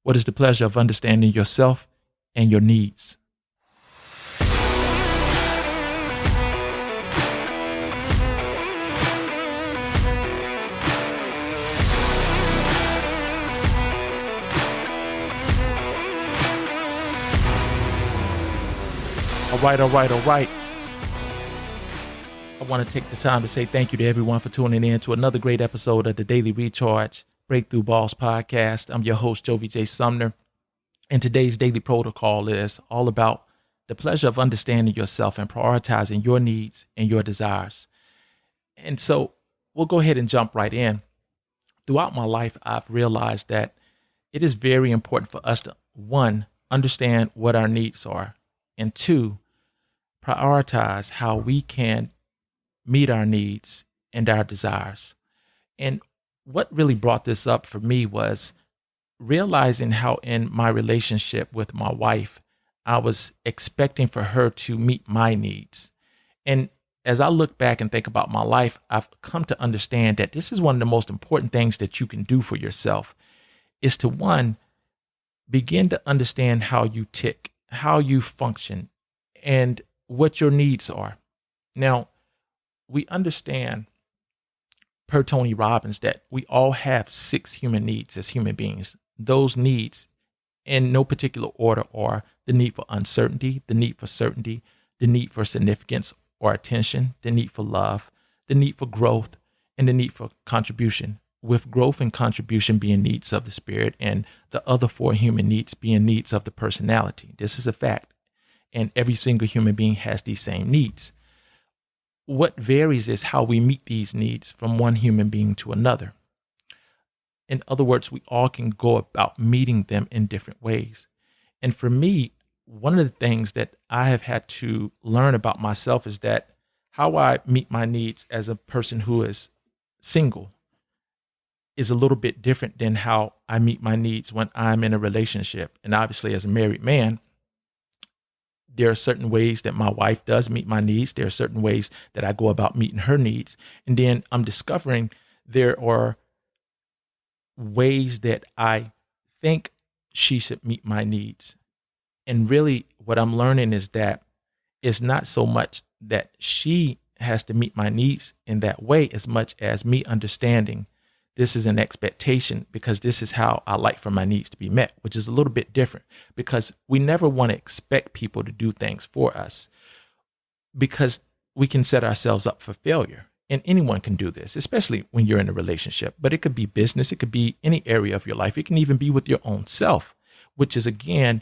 What is the pleasure of understanding yourself and your needs? All right, all right, all right. I want to take the time to say thank you to everyone for tuning in to another great episode of the Daily Recharge Breakthrough Balls podcast. I'm your host, Jovie J. Sumner, and today's daily protocol is all about the pleasure of understanding yourself and prioritizing your needs and your desires. And so we'll go ahead and jump right in. Throughout my life, I've realized that it is very important for us to, one, understand what our needs are, and two, prioritize how we can meet our needs and our desires. And what really brought this up for me was realizing how in my relationship with my wife, I was expecting for her to meet my needs. And as I look back and think about my life, I've come to understand that this is one of the most important things that you can do for yourself is to, one, begin to understand how you tick, how you function, and what your needs are. Now, we understand per Tony Robbins that we all have 6 human needs as human beings. Those needs in no particular order are the need for uncertainty, the need for certainty, the need for significance or attention, the need for love, the need for growth, and the need for contribution, with growth and contribution being needs of the spirit and the other 4 human needs being needs of the personality. This is a fact. And every single human being has these same needs. What varies is how we meet these needs from one human being to another. In other words, we all can go about meeting them in different ways. And for me, one of the things that I have had to learn about myself is that how I meet my needs as a person who is single is a little bit different than how I meet my needs when I'm in a relationship. And obviously, as a married man, there are certain ways that my wife does meet my needs. There are certain ways that I go about meeting her needs. And then I'm discovering there are ways that I think she should meet my needs. And really what I'm learning is that it's not so much that she has to meet my needs in that way as much as me understanding this is an expectation because this is how I like for my needs to be met, which is a little bit different because we never want to expect people to do things for us because we can set ourselves up for failure. And anyone can do this, especially when you're in a relationship. But it could be business. It could be any area of your life. It can even be with your own self, which is, again,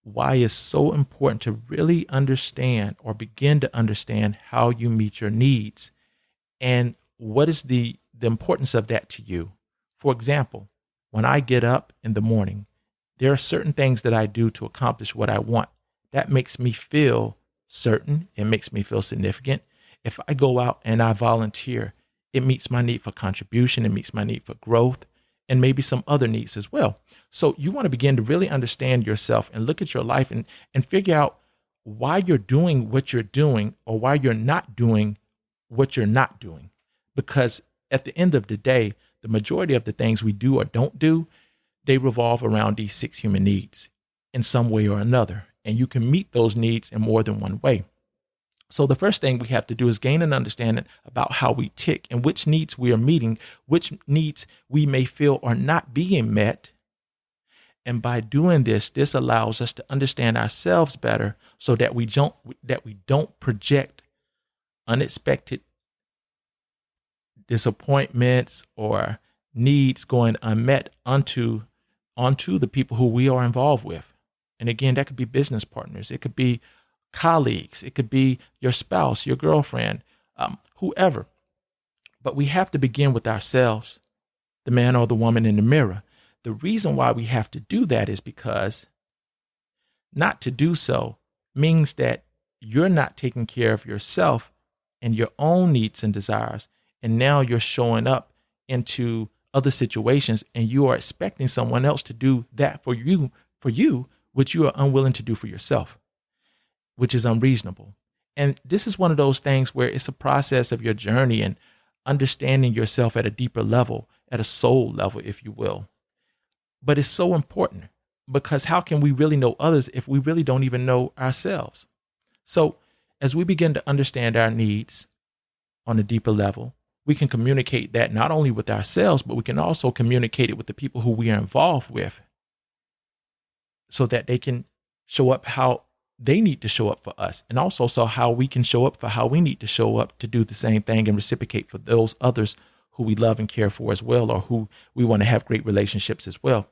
why it's so important to really understand or begin to understand how you meet your needs and what is the importance of that to you. For example, when I get up in the morning, there are certain things that I do to accomplish what I want. That makes me feel certain. It makes me feel significant. If I go out and I volunteer, it meets my need for contribution. It meets my need for growth and maybe some other needs as well. So you want to begin to really understand yourself and look at your life and figure out why you're doing what you're doing or why you're not doing what you're not doing. Because at the end of the day, the majority of the things we do or don't do, they revolve around these 6 human needs in some way or another. And you can meet those needs in more than one way. So the first thing we have to do is gain an understanding about how we tick and which needs we are meeting, which needs we may feel are not being met. And by doing this, this allows us to understand ourselves better so that we don't project unexpected disappointments or needs going unmet onto the people who we are involved with. And again, that could be business partners. It could be colleagues. It could be your spouse, your girlfriend, whoever. But we have to begin with ourselves, the man or the woman in the mirror. The reason why we have to do that is because not to do so means that you're not taking care of yourself and your own needs and desires. And now you're showing up into other situations and you are expecting someone else to do that for you, which you are unwilling to do for yourself, which is unreasonable. And this is one of those things where it's a process of your journey and understanding yourself at a deeper level, at a soul level, if you will. But it's so important Because how can we really know others if we really don't even know ourselves? So as we begin to understand our needs on a deeper level, we can communicate that not only with ourselves, but we can also communicate it with the people who we are involved with so that they can show up how they need to show up for us. And also so how we can show up for how we need to show up to do the same thing and reciprocate for those others who we love and care for as well, or who we want to have great relationships as well.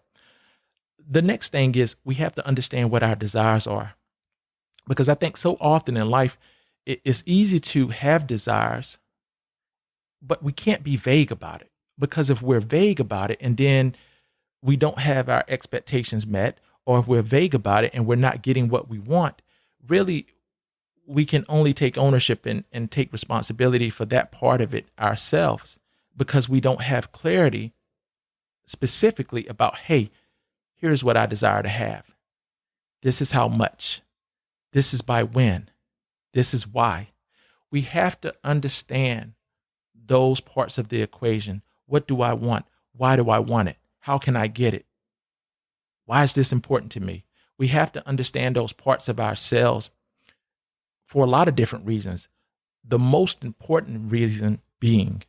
The next thing is we have to understand what our desires are. Because I think so often in life, it's easy to have desires, but we can't be vague about it. Because if we're vague about it and then we don't have our expectations met, or if we're vague about it and we're not getting what we want, really, we can only take ownership and take responsibility for that part of it ourselves, because we don't have clarity specifically about, hey, here's what I desire to have. This is how much. This is by when. This is why. We have to understand those parts of the equation. What do I want? Why do I want it? How can I get it? Why is this important to me? We have to understand those parts of ourselves for a lot of different reasons. The most important reason being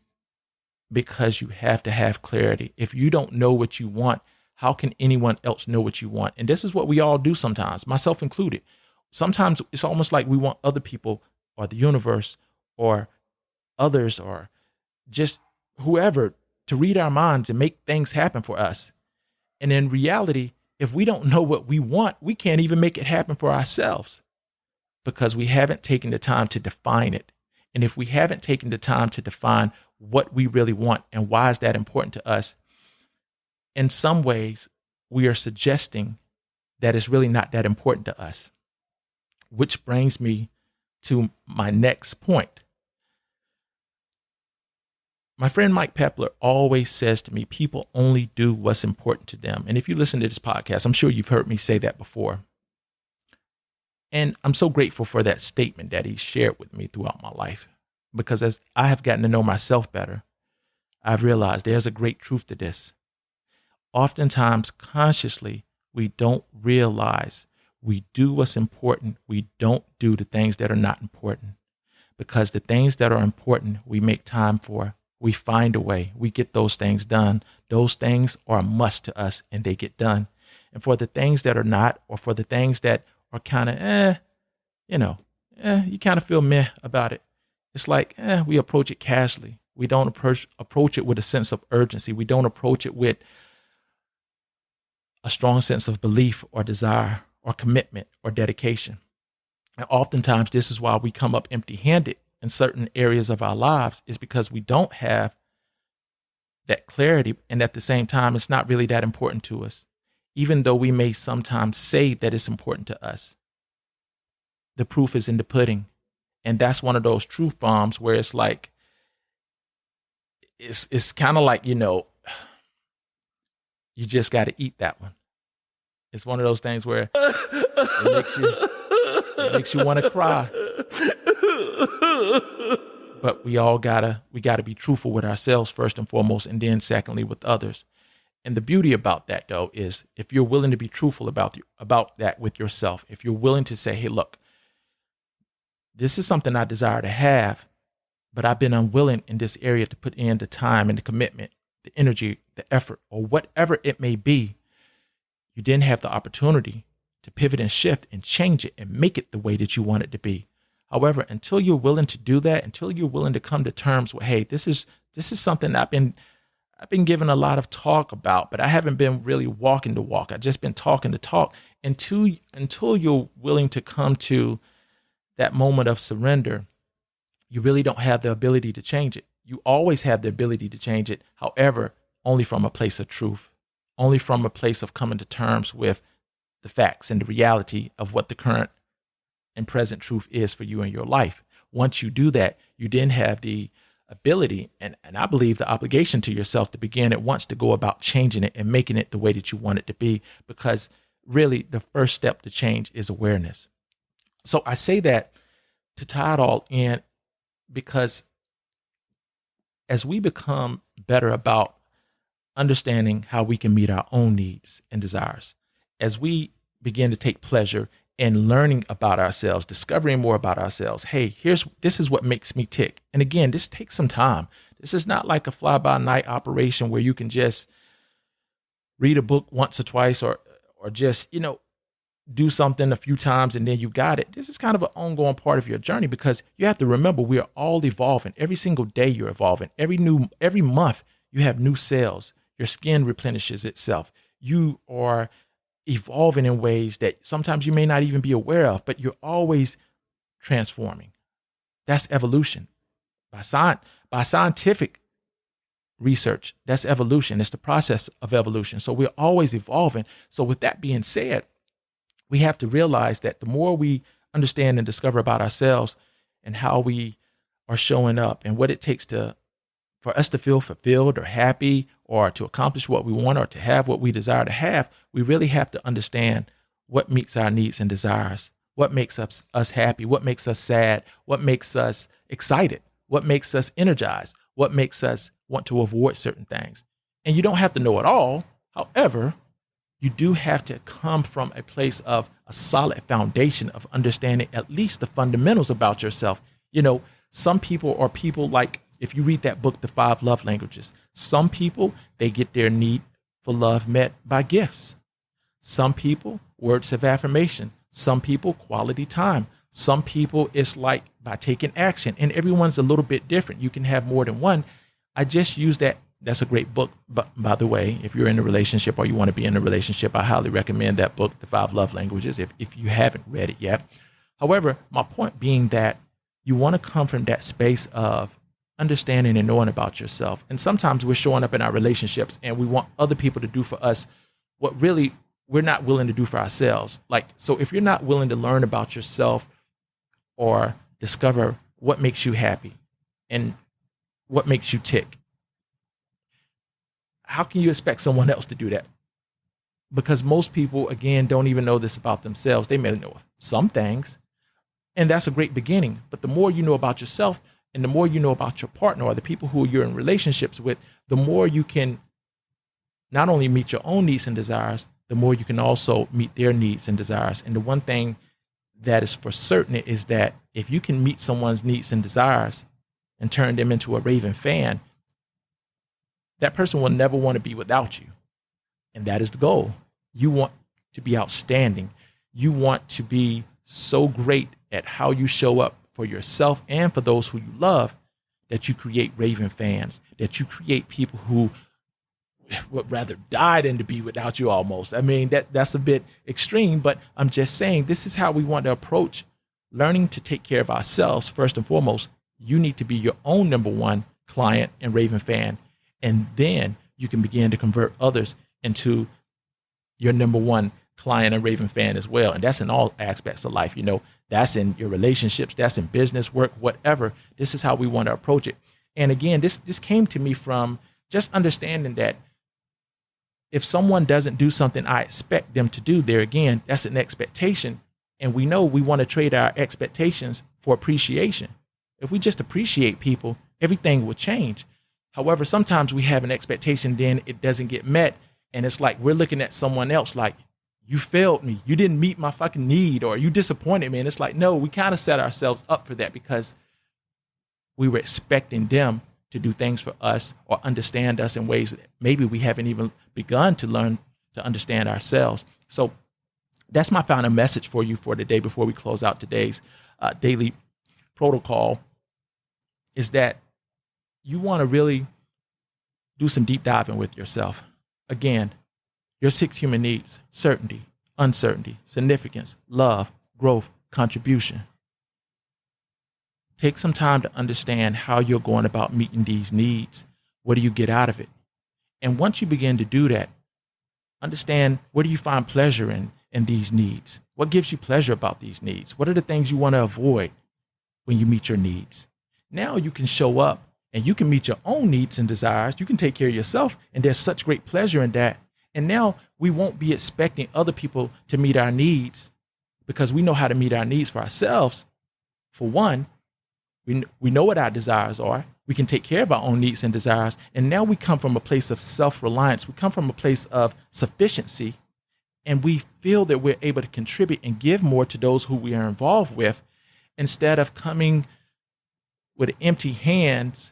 because you have to have clarity. If you don't know what you want, how can anyone else know what you want? And this is what we all do sometimes, myself included. Sometimes it's almost like we want other people or the universe or others or just whoever to read our minds and make things happen for us. And in reality, if we don't know what we want, we can't even make it happen for ourselves because we haven't taken the time to define it. And if we haven't taken the time to define what we really want and why is that important to us, in some ways, we are suggesting that it's really not that important to us. Which brings me to my next point. My friend Mike Pepler always says to me, people only do what's important to them. And if you listen to this podcast, I'm sure you've heard me say that before. And I'm so grateful for that statement that he shared with me throughout my life. Because as I have gotten to know myself better, I've realized there's a great truth to this. Oftentimes, consciously, we don't realize we do what's important. We don't do the things that are not important. Because the things that are important, we make time for. We find a way. We get those things done. Those things are a must to us and they get done. And for the things that are not, or for the things that are kind of, you kind of feel meh about it. It's like, we approach it casually. We don't approach it with a sense of urgency. We don't approach it with a strong sense of belief or desire or commitment or dedication. And oftentimes this is why we come up empty-handed in certain areas of our lives, is because we don't have that clarity. And at the same time, it's not really that important to us, even though we may sometimes say that it's important to us. The proof is in the pudding. And that's one of those truth bombs where it's like, it's kind of like, you just got to eat that one. It's one of those things where it makes you want to cry. But we gotta be truthful with ourselves first and foremost, and then secondly with others. And the beauty about that, though, is if you're willing to be truthful about that with yourself, if you're willing to say, hey, look, this is something I desire to have, but I've been unwilling in this area to put in the time and the commitment, the energy, the effort, or whatever it may be, you then have the opportunity to pivot and shift and change it and make it the way that you want it to be. However, until you're willing to do that, until you're willing to come to terms with, hey, this is something I've been given a lot of talk about, but I haven't been really walking the walk. I've just been talking the talk. Until you're willing to come to that moment of surrender, you really don't have the ability to change it. You always have the ability to change it. However, only from a place of truth, only from a place of coming to terms with the facts and the reality of what the current and present truth is for you in your life. Once you do that, you then have the ability and I believe the obligation to yourself to begin at once to go about changing it and making it the way that you want it to be, because really the first step to change is awareness. So I say that to tie it all in, because as we become better about understanding how we can meet our own needs and desires, as we begin to take pleasure in learning about ourselves, discovering more about ourselves, hey, this is what makes me tick. And again, this takes some time. This is not like a fly-by-night operation where you can just read a book once or twice or just, do something a few times and then you got it. This is kind of an ongoing part of your journey, because you have to remember we are all evolving. Every single day you're evolving. Every month you have new cells. Your skin replenishes itself. You are evolving in ways that sometimes you may not even be aware of, but you're always transforming. That's evolution. By scientific research, that's evolution. It's the process of evolution. So we're always evolving. So with that being said, we have to realize that the more we understand and discover about ourselves and how we are showing up and what it takes for us to feel fulfilled or happy or to accomplish what we want or to have what we desire to have, we really have to understand what meets our needs and desires, what makes us happy, what makes us sad, what makes us excited, what makes us energized, what makes us want to avoid certain things. And you don't have to know it all. However, you do have to come from a place of a solid foundation of understanding at least the fundamentals about yourself. Some people are people like, if you read that book, The 5 Love Languages, some people, they get their need for love met by gifts. Some people, words of affirmation. Some people, quality time. Some people, it's like by taking action. And everyone's a little bit different. You can have more than one. I just use that. That's a great book. But by the way, if you're in a relationship or you want to be in a relationship, I highly recommend that book, The 5 Love Languages, if you haven't read it yet. However, my point being that you want to come from that space of understanding and knowing about yourself. And sometimes we're showing up in our relationships and we want other people to do for us what really we're not willing to do for ourselves. So if you're not willing to learn about yourself or discover what makes you happy and what makes you tick, how can you expect someone else to do that? Because most people, again, don't even know this about themselves. They may know some things, and that's a great beginning. But the more you know about yourself and the more you know about your partner or the people who you're in relationships with, the more you can not only meet your own needs and desires, the more you can also meet their needs and desires. And the one thing that is for certain is that if you can meet someone's needs and desires and turn them into a raving fan, that person will never want to be without you. And that is the goal. You want to be outstanding. You want to be so great at how you show up for yourself and for those who you love that you create raving fans, that you create people who would rather die than to be without you almost. I mean, that's a bit extreme, but I'm just saying this is how we want to approach learning to take care of ourselves. First and foremost, you need to be your own number one client and raving fan. And then you can begin to convert others into your number one client and raving fan as well. And that's in all aspects of life. That's in your relationships, that's in business, work, whatever. This is how we want to approach it. And again, this came to me from just understanding that if someone doesn't do something I expect them to do, there again, that's an expectation. And we know we want to trade our expectations for appreciation. If we just appreciate people, everything will change. However, sometimes we have an expectation, then it doesn't get met. And it's like we're looking at someone else like, you failed me. You didn't meet my fucking need, or you disappointed me. And it's like, no, we kind of set ourselves up for that because we were expecting them to do things for us or understand us in ways that maybe we haven't even begun to learn to understand ourselves. So that's my final message for you for today before we close out today's daily protocol, is that you want to really do some deep diving with yourself. Again, your 6 human needs: certainty, uncertainty, significance, love, growth, contribution. Take some time to understand how you're going about meeting these needs. What do you get out of it? And once you begin to do that, understand, where do you find pleasure in these needs? What gives you pleasure about these needs? What are the things you want to avoid when you meet your needs? Now you can show up and you can meet your own needs and desires. You can take care of yourself, and there's such great pleasure in that. And now we won't be expecting other people to meet our needs because we know how to meet our needs for ourselves. For one, we know what our desires are. We can take care of our own needs and desires. And now we come from a place of self-reliance. We come from a place of sufficiency. and we feel that we're able to contribute and give more to those who we are involved with, instead of coming with empty hands,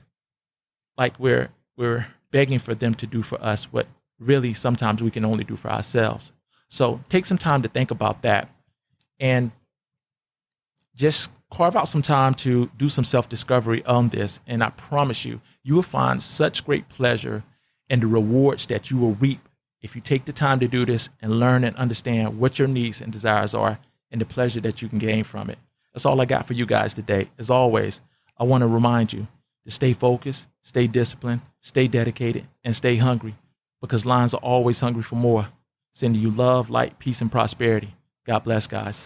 like we're begging for them to do for us what really sometimes we can only do for ourselves. So take some time to think about that, and just carve out some time to do some self-discovery on this. And I promise you, you will find such great pleasure in the rewards that you will reap if you take the time to do this and learn and understand what your needs and desires are and the pleasure that you can gain from it. That's all I got for you guys today. As always, I want to remind you to stay focused, stay disciplined, stay dedicated, and stay hungry, because lions are always hungry for more. Sending you love, light, peace, and prosperity. God bless, guys.